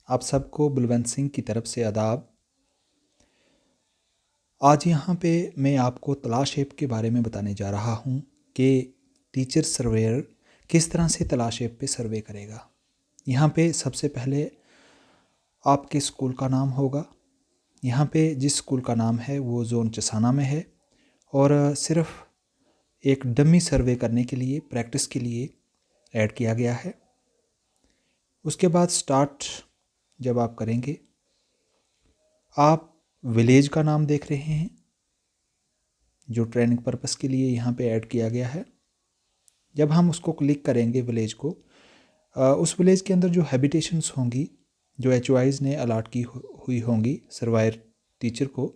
आप सबको बलवंत सिंह की तरफ से आदाब। आज यहाँ पे मैं आपको तलाश ऐप के बारे में बताने जा रहा हूँ कि टीचर सर्वेयर किस तरह से तलाश ऐप पे सर्वे करेगा। यहाँ पे सबसे पहले आपके स्कूल का नाम होगा। यहाँ पे जिस स्कूल का नाम है वो जोन चसाना में है और सिर्फ एक डमी सर्वे करने के लिए, प्रैक्टिस के लिए ऐड किया गया है। उसके बाद स्टार्ट जब आप करेंगे, आप विलेज का नाम देख रहे हैं जो ट्रेनिंग पर्पस के लिए यहाँ पे ऐड किया गया है। जब हम उसको क्लिक करेंगे विलेज को, उस विलेज के अंदर जो हैबिटेशंस होंगी, जो HOIs ने अलाट की हुई होंगी सर्वायर टीचर को,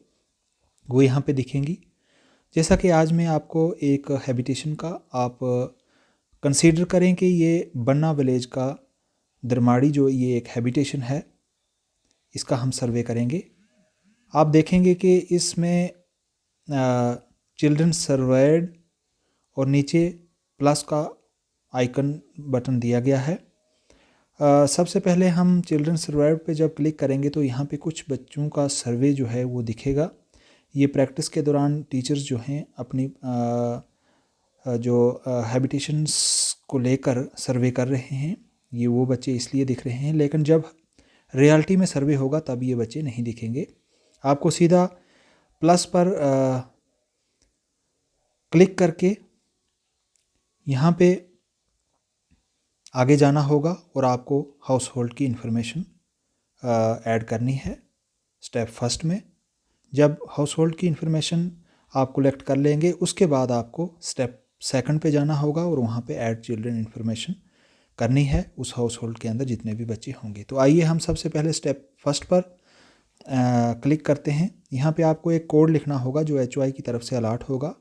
वो यहाँ पे दिखेंगी। जैसा कि आज मैं आपको एक हैबिटेशन का आप कंसीडर करें कि ये बन्ना विलेज का दरमाड़ी जो ये एक हैबिटेशन है, इसका हम सर्वे करेंगे। आप देखेंगे कि इसमें चिल्ड्रन सर्वेयर्ड और नीचे प्लस का आइकन बटन दिया गया है। सबसे पहले हम चिल्ड्रन सर्वेयर्ड पे जब क्लिक करेंगे तो यहाँ पे कुछ बच्चों का सर्वे जो है वो दिखेगा। ये प्रैक्टिस के दौरान टीचर्स जो हैं अपनी जो हैबिटेशंस को लेकर सर्वे कर रहे हैं, ये वो बच्चे इसलिए दिख रहे हैं। लेकिन जब रियलिटी में सर्वे होगा तब ये बच्चे नहीं दिखेंगे। आपको सीधा प्लस पर क्लिक करके यहाँ पे आगे जाना होगा और आपको हाउस होल्ड की इंफॉर्मेशन ऐड करनी है स्टेप फर्स्ट में। जब हाउस होल्ड की इंफॉर्मेशन आप कलेक्ट कर लेंगे, उसके बाद आपको स्टेप सेकंड पे जाना होगा और वहाँ पे ऐड चिल्ड्रन इंफॉर्मेशन करनी है उस हाउस होल्ड के अंदर जितने भी बच्चे होंगे। तो आइए हम सबसे पहले स्टेप फर्स्ट पर क्लिक करते हैं। यहाँ पे आपको एक कोड लिखना होगा जो HOI की तरफ से अलाट होगा।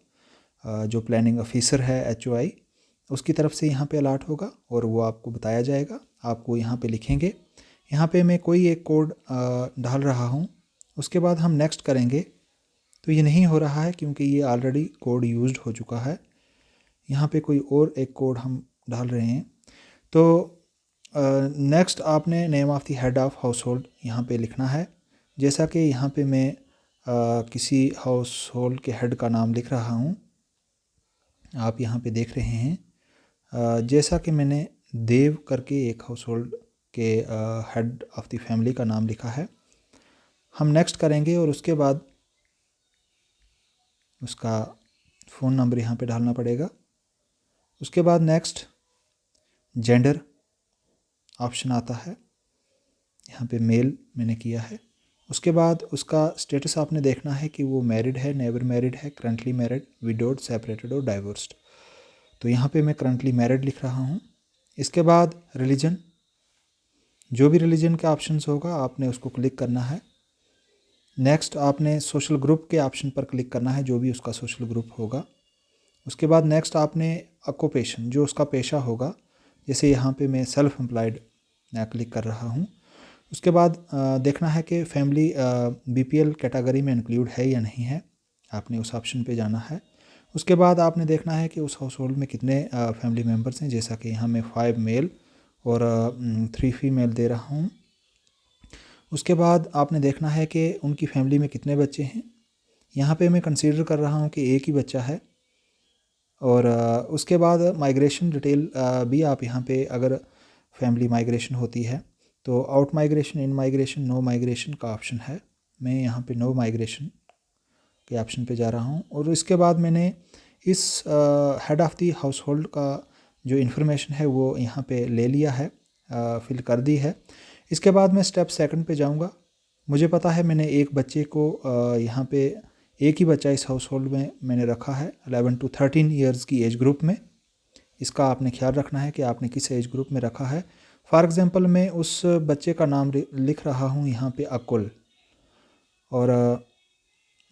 जो प्लानिंग ऑफिसर है HOI, उसकी तरफ से यहाँ पे अलाट होगा और वो आपको बताया जाएगा। आपको यहाँ पे लिखेंगे। यहाँ पे मैं कोई एक कोड डाल रहा हूँ। उसके बाद हम नेक्स्ट करेंगे तो ये नहीं हो रहा है क्योंकि ये ऑलरेडी कोड यूज्ड हो चुका है। यहाँ पे कोई और एक कोड हम डाल रहे हैं। तो नेक्स्ट आपने name of the head of house hold यहाँ पे लिखना है। जैसा कि यहाँ पे मैं किसी हाउस होल्ड के हेड का नाम लिख रहा हूँ, आप यहाँ पे देख रहे हैं। जैसा कि मैंने देव करके एक हाउस होल्ड के हेड ऑफ़ द फैमिली का नाम लिखा है। हम नेक्स्ट करेंगे और उसके बाद उसका फ़ोन नंबर यहाँ पे डालना पड़ेगा। उसके बाद नेक्स्ट जेंडर ऑप्शन आता है, यहाँ पे मेल मैंने किया है। उसके बाद उसका स्टेटस आपने देखना है कि वो मैरिड है, नेवर मैरिड है, करंटली मैरिड, विडोड, सेपरेटेड और डाइवोर्स्ड। तो यहाँ पे मैं करंटली मैरिड लिख रहा हूँ। इसके बाद रिलीजन, जो भी रिलीजन के ऑप्शंस होगा आपने उसको क्लिक करना है। नेक्स्ट आपने सोशल ग्रुप के ऑप्शन पर क्लिक करना है, जो भी उसका सोशल ग्रुप होगा। उसके बाद नेक्स्ट आपने ऑक्यूपेशन, जो उसका पेशा होगा, जैसे यहाँ पे मैं सेल्फ एम्प्लॉयड क्लिक कर रहा हूँ। उसके बाद देखना है कि फैमिली BPL कैटेगरी में इंक्लूड है या नहीं है, आपने उस ऑप्शन पे जाना है। उसके बाद आपने देखना है कि उस हाउस होल्ड में कितने फैमिली मेम्बर्स हैं, जैसा कि यहाँ मैं 5 मेल और 3 फीमेल दे रहा हूँ। उसके बाद आपने देखना है कि उनकी फैमिली में कितने बच्चे हैं। यहाँ पे मैं कंसीडर कर रहा हूँ कि एक ही बच्चा है। और उसके बाद माइग्रेशन डिटेल भी आप यहाँ पे, अगर फैमिली माइग्रेशन होती है तो out migration, in migration, no migration का ऑप्शन है। मैं यहाँ पे नो माइग्रेशन के ऑप्शन पे जा रहा हूँ। और इसके बाद मैंने इस head of the house hold का जो इन्फॉर्मेशन है वो यहाँ पे ले लिया है, फिल कर दी है। इसके बाद मैं स्टेप सेकंड पे जाऊँगा। मुझे पता है मैंने एक बच्चे को यहाँ पे एक ही बच्चा इस हाउस होल्ड में मैंने रखा है 11 to 13 ईयर्स की एज ग्रुप में। इसका आपने ख्याल रखना है कि आपने किस एज ग्रुप में रखा है। फॉर एग्ज़ाम्पल मैं उस बच्चे का नाम लिख रहा हूँ यहाँ पे अकुल। और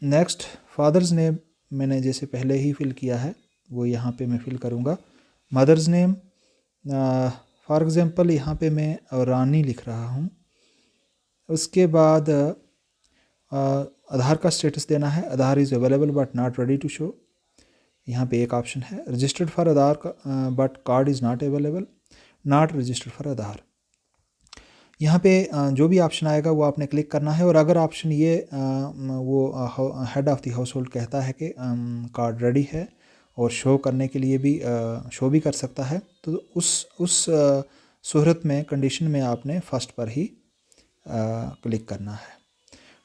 नेक्स्ट फादर्स नेम मैंने जैसे पहले ही फिल किया है वो यहाँ पे मैं फिल करूँगा। मदर्स नेम फॉर एग्ज़ाम्पल यहाँ पे मैं रानी लिख रहा हूँ। उसके बाद आधार का स्टेटस देना है। Aadhaar is available but not ready to show, यहाँ पे एक ऑप्शन है। Registered for Aadhaar but card is not available, not registered for Aadhaar. यहाँ पे जो भी ऑप्शन आएगा वो आपने क्लिक करना है। और अगर ऑप्शन ये वो head of the house hold कहता है कि कार्ड रेडी है और शो करने के लिए भी शो भी कर सकता है, तो उस सूरत में, कंडीशन में आपने फर्स्ट पर ही क्लिक करना है।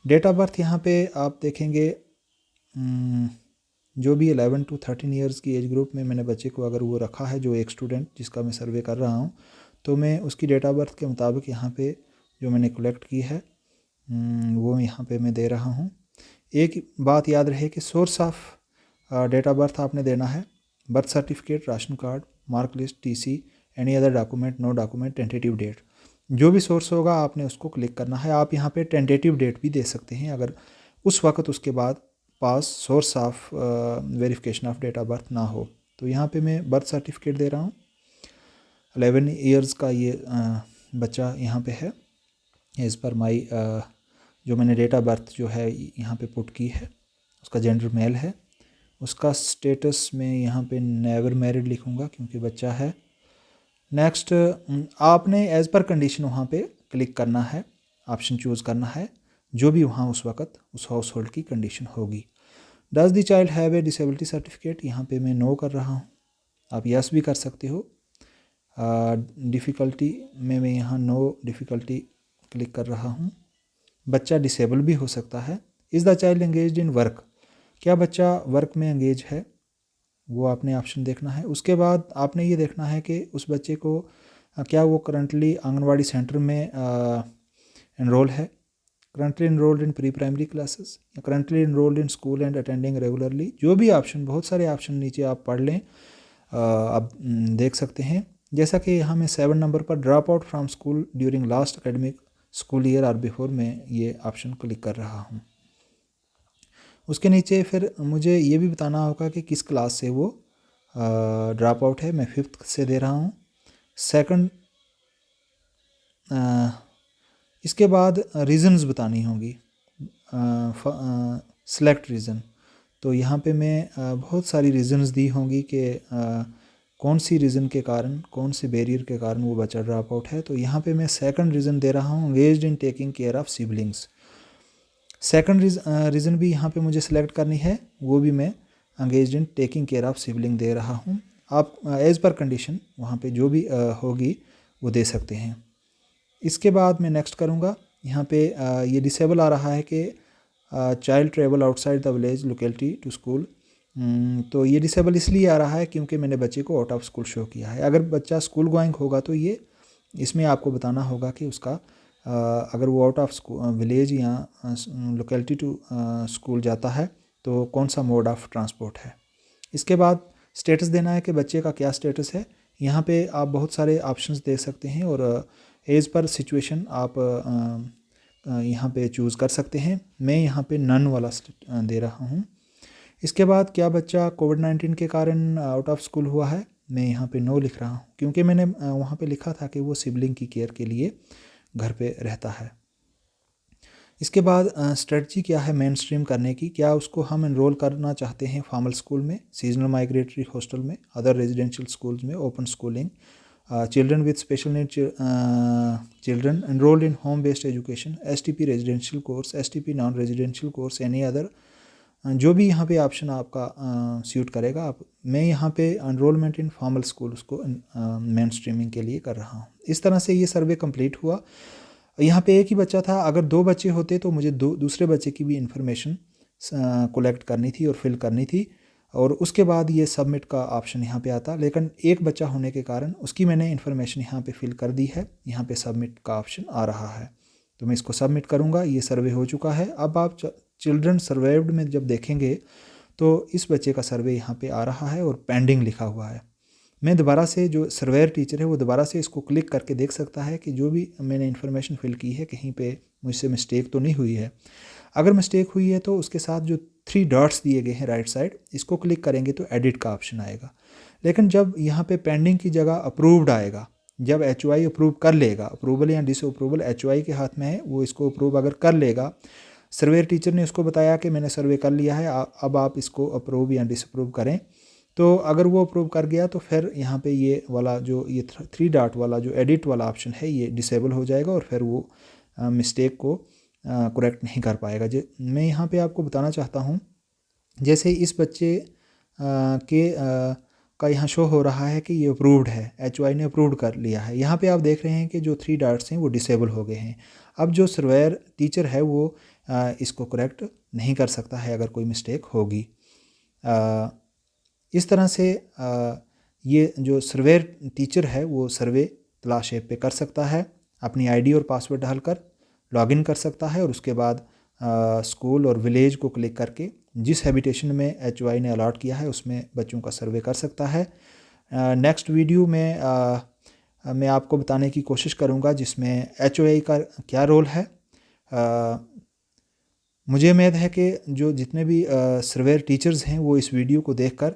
डेट ऑफ बर्थ यहाँ पे आप देखेंगे जो भी 11 to 13 ईयर्स की एज ग्रुप में मैंने बच्चे को अगर वो रखा है, जो एक स्टूडेंट जिसका मैं सर्वे कर रहा हूँ, तो मैं उसकी डेट ऑफ बर्थ के मुताबिक यहाँ पे जो मैंने कलेक्ट की है वो यहाँ पे मैं दे रहा हूँ। एक बात याद रहे कि source of date of birth आपने देना है birth certificate, ration card, mark list, TC, any other document, no document, tentative date. जो भी सोर्स होगा आपने उसको क्लिक करना है। आप यहाँ पे टेंटेटिव डेट भी दे सकते हैं अगर उस वक्त उसके बाद पास source of verification of date of birth ना हो। तो यहाँ पे मैं बर्थ सर्टिफिकेट दे रहा हूँ। 11 ईयर्स का ये बच्चा यहाँ पे है एज़ पर माई जो मैंने डेट ऑफ बर्थ जो है यहाँ पे पुट की है। उसका जेंडर मेल है। उसका स्टेटस में यहाँ पे नेवर मैरिड लिखूँगा क्योंकि बच्चा है। नेक्स्ट आपने एज़ पर कंडीशन वहाँ पे क्लिक करना है, ऑप्शन चूज़ करना है जो भी वहाँ उस वक़्त उस हाउस होल्ड की कंडीशन होगी। Does the child have a disability certificate, यहाँ पे मैं नो कर रहा हूँ। आप यस भी कर सकते हो। डिफ़िकल्टी में मैं यहाँ नो डिफ़िकल्टी क्लिक कर रहा हूँ। बच्चा डिसेबल भी हो सकता है। Is the child engaged in work, क्या बच्चा वर्क में एंगेज है, वो आपने ऑप्शन देखना है। उसके बाद आपने ये देखना है कि उस बच्चे को क्या वो करंटली आंगनवाड़ी सेंटर में एनरोल है, currently enrolled in pre primary classes, या currently enrolled in school and attending regularly. जो भी ऑप्शन, बहुत सारे ऑप्शन नीचे आप पढ़ लें, आप देख सकते हैं। जैसा कि यहाँ मैं 7 नंबर पर drop out from school during last academic school year और बिफोर में ये ऑप्शन क्लिक कर रहा हूँ। उसके नीचे फिर मुझे ये भी बताना होगा कि किस क्लास से वो ड्रॉप आउट है। मैं 5th से दे रहा हूँ। सेकंड, इसके बाद रीज़न्स बतानी होंगी, सेलेक्ट रीज़न। तो यहाँ पे मैं बहुत सारी रीज़न्स दी होंगी कि कौन सी रीज़न के कारण, कौन से बैरियर के कारण वो बच्चा ड्रॉप आउट है। तो यहाँ पे मैं सेकंड रीज़न दे रहा हूँ, engaged in taking care of siblings. Second reason भी यहाँ पे मुझे सेलेक्ट करनी है, वो भी मैं engaged in taking care of sibling दे रहा हूँ। आप एज़ पर कंडीशन वहाँ पे जो भी होगी वो दे सकते हैं। इसके बाद मैं नेक्स्ट करूँगा। यहाँ पे ये डिसेबल आ रहा है कि child travel outside the village locality to school. तो ये डिसेबल इसलिए आ रहा है क्योंकि मैंने बच्चे को आउट ऑफ स्कूल शो किया है। अगर बच्चा स्कूल गोइंग होगा तो ये इसमें आपको बताना होगा कि उसका अगर वो आउट ऑफ विलेज या लोकेलिटी टू स्कूल जाता है तो कौन सा मोड ऑफ ट्रांसपोर्ट है। इसके बाद स्टेटस देना है कि बच्चे का क्या स्टेटस है। यहाँ पे आप बहुत सारे ऑप्शंस दे सकते हैं और एज पर सिचुएशन आप यहाँ पे चूज़ कर सकते हैं। मैं यहाँ पे नन वाला दे रहा हूँ। इसके बाद क्या बच्चा कोविड-19 के कारण आउट ऑफ स्कूल हुआ है, मैं यहाँ पे नो लिख रहा हूँ क्योंकि मैंने वहाँ पे लिखा था कि वो सिबलिंग की केयर के लिए घर पे रहता है। इसके बाद स्ट्रेटजी क्या है मेन स्ट्रीम करने की, क्या उसको हम एनरोल करना चाहते हैं फॉर्मल स्कूल में, सीजनल माइग्रेटरी हॉस्टल में, अदर रेजिडेंशियल स्कूल्स में, open schooling, children with special need children enrolled in home based education, STP residential course, STP non residential course, any other. जो भी यहाँ पे ऑप्शन आपका सूट करेगा आप। मैं यहाँ पे एनरोलमेंट इन फॉर्मल स्कूल उसको मेन स्ट्रीमिंग के लिए कर रहा हूँ। इस तरह से ये सर्वे कंप्लीट हुआ। यहाँ पे एक ही बच्चा था, अगर 2 बच्चे होते तो मुझे दूसरे बच्चे की भी इंफॉर्मेशन कलेक्ट करनी थी और फिल करनी थी और उसके बाद ये सबमिट का ऑप्शन यहाँ पे आता। लेकिन एक बच्चा होने के कारण उसकी मैंने इन्फॉर्मेशन यहाँ पे फिल कर दी है। यहाँ पे सबमिट का ऑप्शन आ रहा है तो मैं इसको सबमिट करूँगा। ये सर्वे हो चुका है। अब आप चिल्ड्रन सर्वेव्ड में जब देखेंगे तो इस बच्चे का सर्वे यहाँ पे आ रहा है और पेंडिंग लिखा हुआ है। मैं दोबारा से, जो सर्वेयर टीचर है वो दोबारा से इसको क्लिक करके देख सकता है कि जो भी मैंने इन्फॉर्मेशन फिल की है कहीं पे मुझसे मिस्टेक तो नहीं हुई है। अगर मिस्टेक हुई है तो उसके साथ जो 3 डॉट्स दिए गए हैं राइट साइड, इसको क्लिक करेंगे तो एडिट का ऑप्शन आएगा। लेकिन जब यहाँ पे पेंडिंग की जगह अप्रूव्ड आएगा, जब HOI अप्रूव कर लेगा, अप्रूवल या डिसअप्रूवल HOI के हाथ में है, वो इसको अप्रूव अगर कर लेगा, सर्वेयर टीचर ने उसको बताया कि मैंने सर्वे कर लिया है, अब आप इसको अप्रूव या डिसअप्रूव करें। तो अगर वो अप्रूव कर गया तो फिर यहाँ पे ये वाला जो ये 3 डॉट वाला जो एडिट वाला ऑप्शन है ये डिसेबल हो जाएगा और फिर वो मिस्टेक को करेक्ट नहीं कर पाएगा। मैं यहाँ पे आपको बताना चाहता हूँ, जैसे इस बच्चे का यहाँ शो हो रहा है कि ये अप्रूव्ड है, HY ने अप्रूव्ड कर लिया है। यहाँ पे आप देख रहे हैं कि जो 3 डॉट्स हैं वो डिसेबल हो गए हैं। अब जो सर्वेयर टीचर है वो इसको करेक्ट नहीं कर सकता है अगर कोई मिस्टेक होगी। इस तरह से ये जो सर्वेयर टीचर है वो सर्वे क्लास ऐप पे कर सकता है, अपनी ID और पासवर्ड डालकर लॉगिन कर सकता है और उसके बाद स्कूल और विलेज को क्लिक करके जिस हैबिटेशन में HY ने अलॉट किया है उसमें बच्चों का सर्वे कर सकता है। नेक्स्ट वीडियो में मैं आपको बताने की कोशिश करूँगा जिसमें HOI का क्या रोल है। मुझे उम्मीद है कि जो जितने भी सर्वेयर टीचर्स हैं वो इस वीडियो को देखकर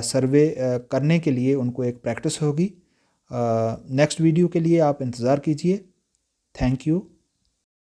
सर्वे करने के लिए उनको एक प्रैक्टिस होगी। नेक्स्ट वीडियो के लिए आप इंतज़ार कीजिए। Thank you.